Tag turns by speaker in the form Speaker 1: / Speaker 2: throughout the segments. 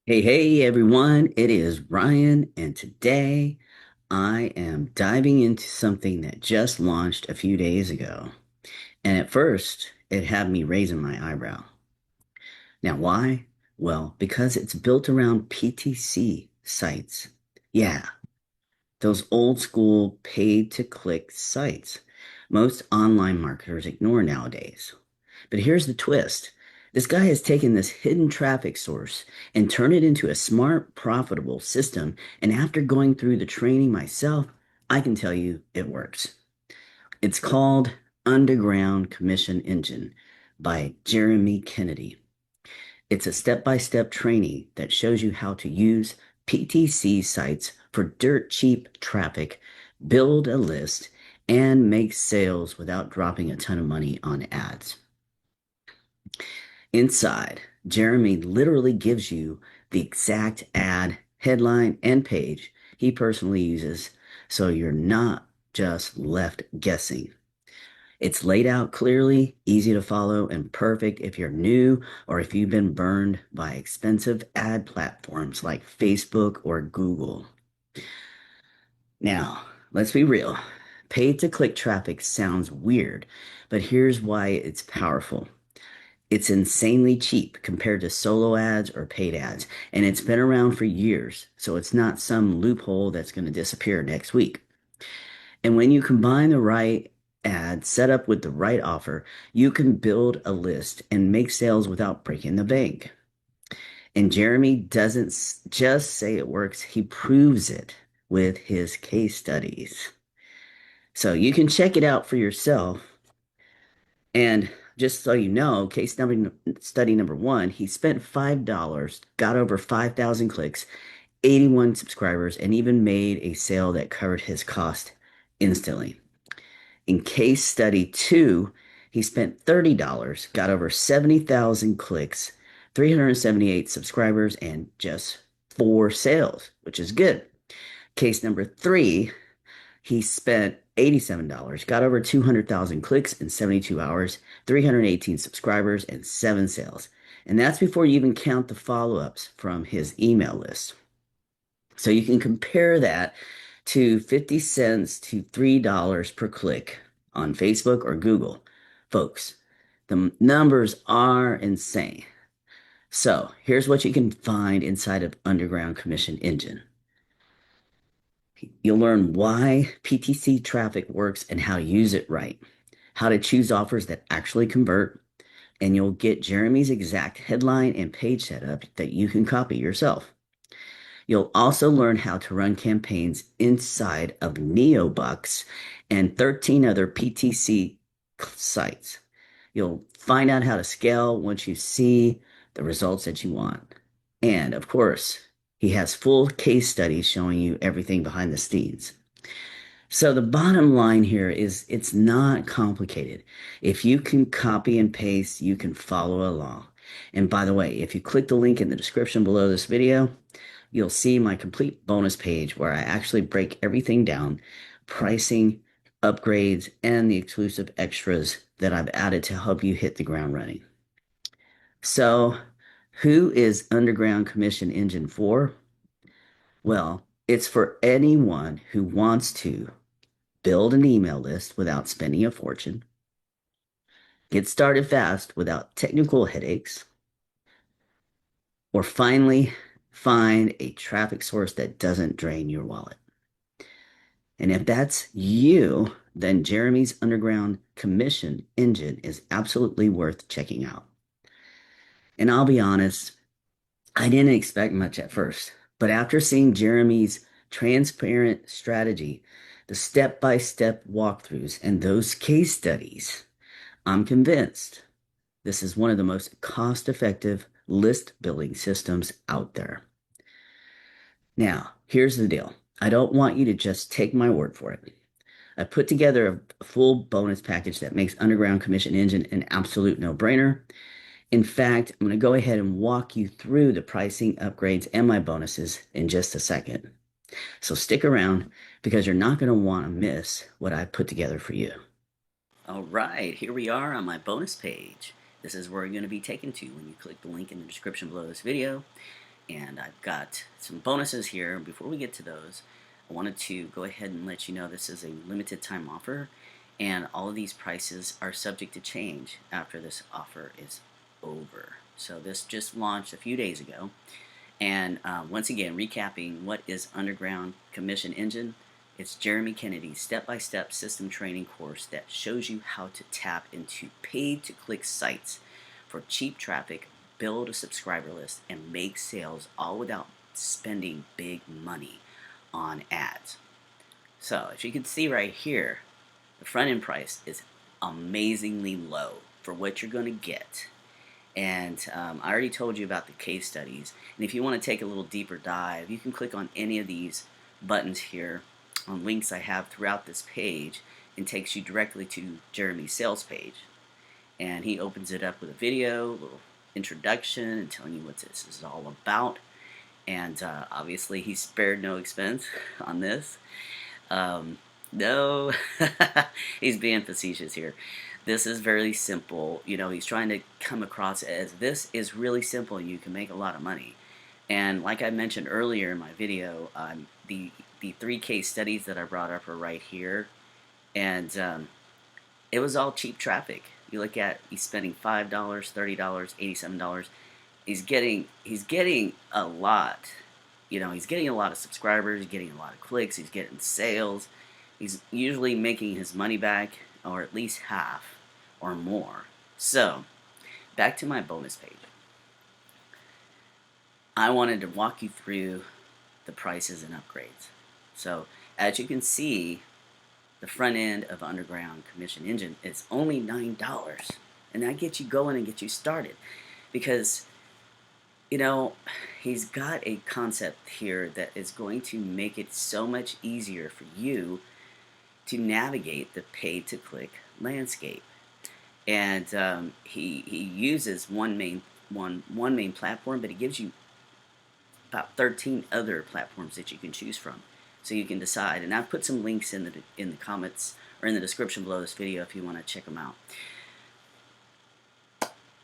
Speaker 1: Hey, everyone, it is Ryan, and today I am diving into something that just launched a few days ago. And at first, it had me raising my eyebrow. Now, why? Well, because it's built around PTC sites. Yeah, those old school paid to click sites most online marketers ignore nowadays. But here's the twist. This guy has taken this hidden traffic source and turned it into a smart, profitable system. And after going through the training myself, I can tell you it works. It's called Underground Commission Engine by Jeremy Kennedy. It's a step-by-step training that shows you how to use PTC sites for dirt cheap traffic, build a list, and make sales without dropping a ton of money on ads. Inside, Jeremy literally gives you the exact ad, headline, and page he personally uses, so you're not just left guessing. It's laid out clearly, easy to follow, and perfect if you're new or if you've been burned by expensive ad platforms like Facebook or Google. Now, let's be real. Paid to click traffic sounds weird, but here's why it's powerful. It's insanely cheap compared to solo ads or paid ads, and it's been around for years, so it's not some loophole that's going to disappear next week. And when you combine the right ad setup with the right offer, you can build a list and make sales without breaking the bank. And Jeremy doesn't just say it works, he proves it with his case studies. So you can check it out for yourself. And just so you know, study number one, he spent $5, got over 5,000 clicks, 81 subscribers, and even made a sale that covered his cost instantly. In case study two, he spent $30, got over 70,000 clicks, 378 subscribers, and just four sales, which is good. Case number three, he spent $87, got over 200,000 clicks in 72 hours, 318 subscribers, and seven sales. And that's before you even count the follow ups from his email list. So you can compare that to 50 cents to $3 per click on Facebook or Google. Folks, the numbers are insane. So here's what you can find inside of Underground Commission Engine. You'll learn why PTC traffic works and how to use it right, how to choose offers that actually convert, and you'll get Jeremy's exact headline and page setup that you can copy yourself. You'll also learn how to run campaigns inside of NeoBucks and 13 other PTC sites. You'll find out how to scale once you see the results that you want. And of course, he has full case studies showing you everything behind the scenes. So the bottom line here is it's not complicated. If you can copy and paste, you can follow along. And by the way, if you click the link in the description below this video, you'll see my complete bonus page where I actually break everything down, pricing, upgrades, and the exclusive extras that I've added to help you hit the ground running. So, who is Underground Commission Engine for? Well, it's for anyone who wants to build an email list without spending a fortune, get started fast without technical headaches, or finally find a traffic source that doesn't drain your wallet. And if that's you, then Jeremy's Underground Commission Engine is absolutely worth checking out. And I'll be honest, I didn't expect much at first, but after seeing Jeremy's transparent strategy, the step-by-step walkthroughs, and those case studies, I'm convinced this is one of the most cost-effective list building systems out there. Now, here's the deal. I don't want you to just take my word for it. I put together a full bonus package that makes Underground Commission Engine an absolute no-brainer. In fact, I'm going to go ahead and walk you through the pricing, upgrades, and my bonuses in just a second. So stick around because you're not going to want to miss what I've put together for you. All right, here we are on my bonus page. This is where you're going to be taken to when you click the link in the description below this video. and I've got some bonuses here. Before we get to those, I wanted to go ahead and let you know this is a limited time offer, and all of these prices are subject to change after this offer is over. So this just launched a few days ago, and once again, recapping what is Underground Commission Engine. It's Jeremy Kennedy's step-by-step system training course that shows you how to tap into paid-to-click sites for cheap traffic, build a subscriber list, and make sales all without spending big money on ads. So, as you can see right here, the front end price is amazingly low for what you're going to get. And I already told you about the case studies. And if you want to take a little deeper dive, you can click on any of these buttons here on links I have throughout this page, and takes you directly to Jeremy's sales page. And he opens it up with a video, a little introduction, and telling you what this is all about. And obviously, he spared no expense on this. No, he's being facetious here. This is very simple. You know, he's trying to come across as this is really simple and you can make a lot of money. And like I mentioned earlier in my video, the 3 case studies that I brought up are right here. And it was all cheap traffic. You look at, he's spending $5, $30, $87. He's getting a lot. You know, he's getting a lot of subscribers, he's getting a lot of clicks, he's getting sales. He's usually making his money back, or at least half or more. So, back to my bonus page. I wanted to walk you through the prices and upgrades. So, as you can see, the front end of Underground Commission Engine is only $9. And that gets you going and gets you started. Because, you know, he's got a concept here that is going to make it so much easier for you to navigate the pay-to-click landscape. And he uses one main platform, but he gives you about 13 other platforms that you can choose from, so you can decide. And I've put some links in the comments or in the description below this video if you want to check them out.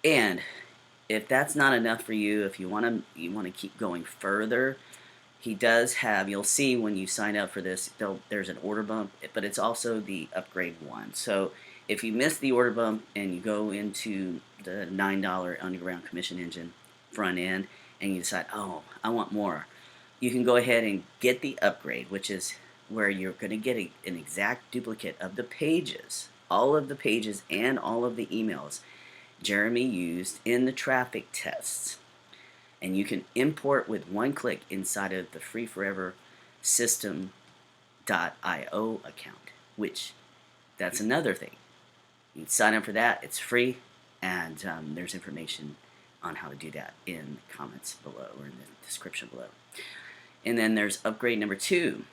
Speaker 1: And if that's not enough for you, if you want to keep going further, he does have, you'll see when you sign up for this, there's an order bump, but it's also the upgrade one. So if you miss the order bump and you go into the $9 Underground Commission Engine front end and you decide, oh, I want more, you can go ahead and get the upgrade, which is where you're going to get an exact duplicate of the pages, all of the pages and all of the emails Jeremy used in the traffic tests. And you can import with one click inside of the free forever system.io account, which that's another thing. You sign up for that, it's free, and there's information on how to do that in the comments below or in the description below. And then there's upgrade number 2.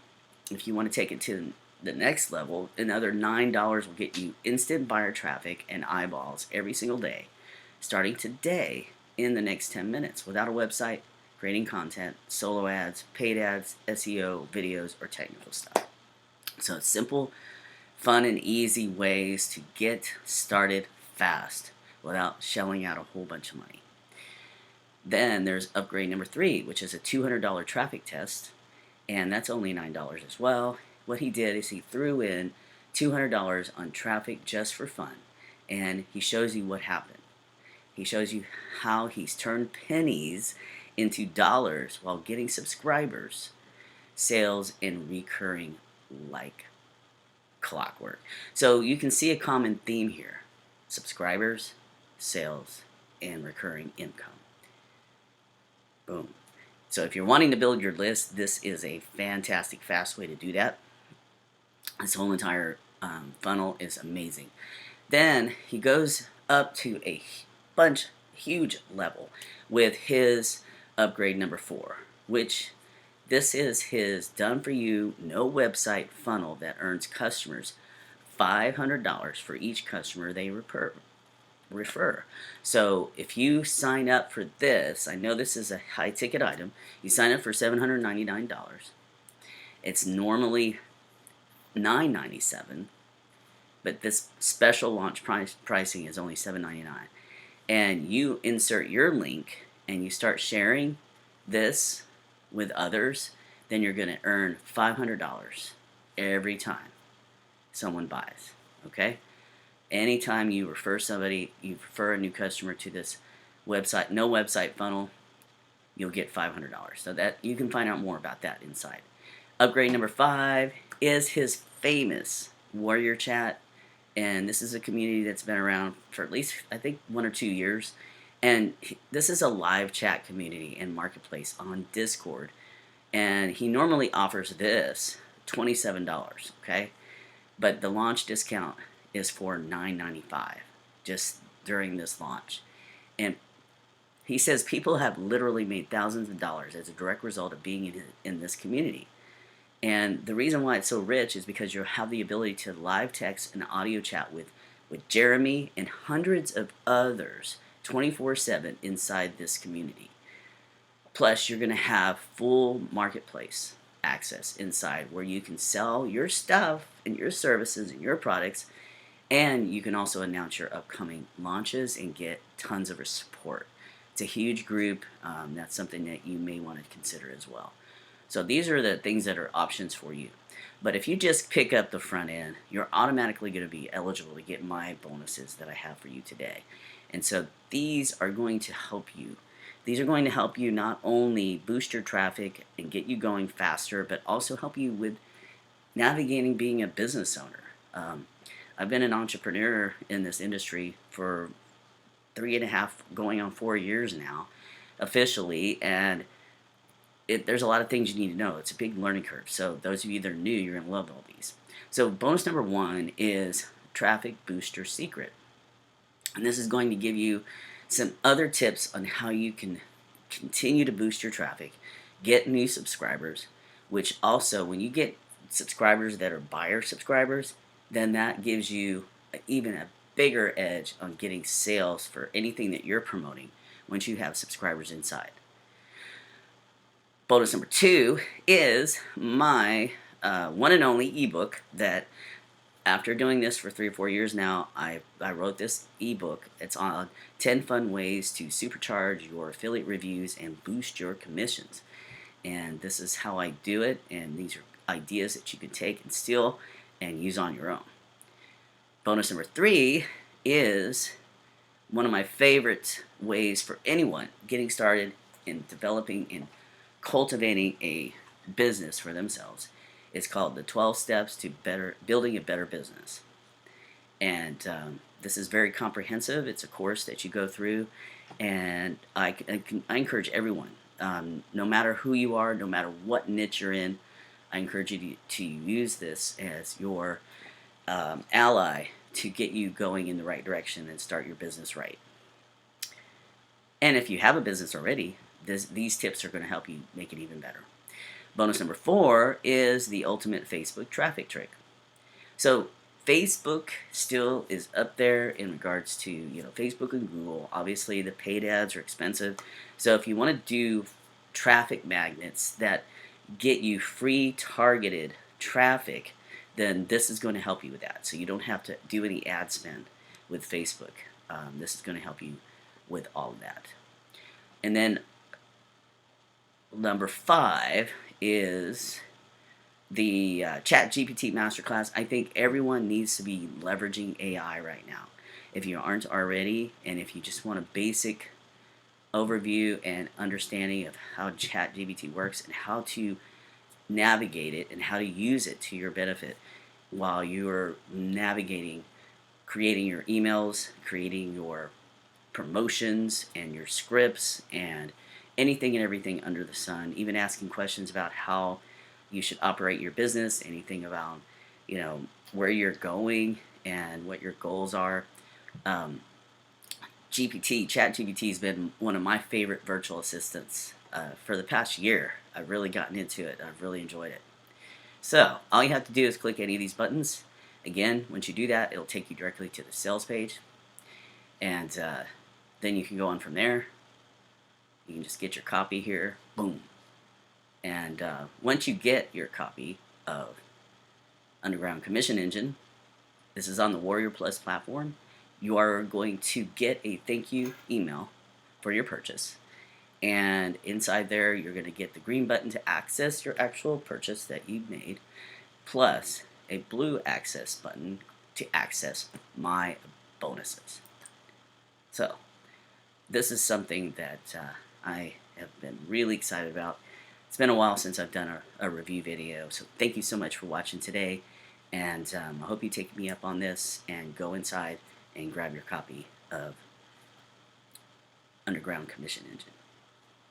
Speaker 1: If you want to take it to the next level, another $9 will get you instant buyer traffic and eyeballs every single day, starting today in the next 10 minutes, without a website, creating content, solo ads, paid ads, SEO, videos, or technical stuff. So it's simple, fun, and easy ways to get started fast without shelling out a whole bunch of money. Then there's upgrade number 3, which is a $200 traffic test, and that's only $9 as well. What he did is he threw in $200 on traffic just for fun, and he shows you what happened. He shows you how he's turned pennies into dollars while getting subscribers, sales, and recurring like clockwork. So you can see a common theme here: subscribers, sales, and recurring income. Boom. So if you're wanting to build your list, this is a fantastic, fast way to do that. This whole entire funnel is amazing. Then he goes up to a huge level with his upgrade number 4, which this is his done-for-you, no website funnel that earns customers $500 for each customer they refer. So if you sign up for this, I know this is a high-ticket item, you sign up for $799. It's normally $997, but this special launch pricing is only $799. And you insert your link and you start sharing, this with others, then you're going to earn $500 every time someone buys. Okay? Anytime you refer somebody, you refer a new customer to this website, no website funnel, you'll get $500. So that you can find out more about that inside. Upgrade number 5 is his famous Warrior Chat, and this is a community that's been around for at least I think 1 or 2 years. And this is a live chat community and marketplace on Discord, and he normally offers this $27. Okay, but the launch discount is for $9.95 just during this launch. And he says people have literally made thousands of dollars as a direct result of being in this community. And the reason why it's so rich is because you have the ability to live text and audio chat with Jeremy and hundreds of others 24/7 inside this community. Plus, you're going to have full marketplace access inside where you can sell your stuff and your services and your products, and you can also announce your upcoming launches and get tons of support. It's a huge group. That's something that you may want to consider as well. So these are the things that are options for you. But if you just pick up the front end, you're automatically going to be eligible to get my bonuses that I have for you today. And so these are going to help you. These are going to help you not only boost your traffic and get you going faster, but also help you with navigating being a business owner. I've been an entrepreneur in this industry for 3.5, going on 4 years now, officially, and there's a lot of things you need to know. It's a big learning curve. So those of you that are new, you're going to love all these. So bonus number 1 is Traffic Booster Secret. And this is going to give you some other tips on how you can continue to boost your traffic, get new subscribers, which also when you get subscribers that are buyer subscribers, then that gives you even a bigger edge on getting sales for anything that you're promoting once you have subscribers inside. Bonus number 2 is my one and only ebook that after doing this for 3 or 4 years now, I wrote this ebook. It's on 10 fun ways to supercharge your affiliate reviews and boost your commissions. And this is how I do it, and these are ideas that you can take and steal and use on your own. Bonus number 3 is one of my favorite ways for anyone getting started in developing and cultivating a business for themselves. It's called the 12 Steps to Building a Better Business. And this is very comprehensive. It's a course that you go through, and I encourage everyone, no matter who you are, no matter what niche you're in, I encourage you to use this as your ally to get you going in the right direction and start your business right. And if you have a business already, these tips are going to help you make it even better. Bonus number 4 is the ultimate Facebook traffic trick. So Facebook still is up there in regards to Facebook and Google. Obviously, the paid ads are expensive. So if you want to do traffic magnets that get you free targeted traffic, then this is going to help you with that. So you don't have to do any ad spend with Facebook. This is going to help you with all of that. And then number 5 is the ChatGPT Masterclass. I think everyone needs to be leveraging AI right now. If you aren't already, and if you just want a basic overview and understanding of how ChatGPT works and how to navigate it and how to use it to your benefit while you're navigating, creating your emails, creating your promotions and your scripts and anything and everything under the sun, even asking questions about how you should operate your business, anything about where you're going and what your goals are. ChatGPT has been one of my favorite virtual assistants for the past year. I've really gotten into it. I've really enjoyed it. So all you have to do is click any of these buttons. Again, once you do that, it'll take you directly to the sales page, and then you can go on from there. You can just get your copy here, boom. And once you get your copy of Underground Commission Engine, this is on the Warrior Plus platform, you are going to get a thank you email for your purchase. And inside there, you're going to get the green button to access your actual purchase that you made, plus a blue access button to access my bonuses. So this is something that I have been really excited about. It's been a while since I've done a review video, so thank you so much for watching today, and I hope you take me up on this and go inside and grab your copy of Underground Commission Engine.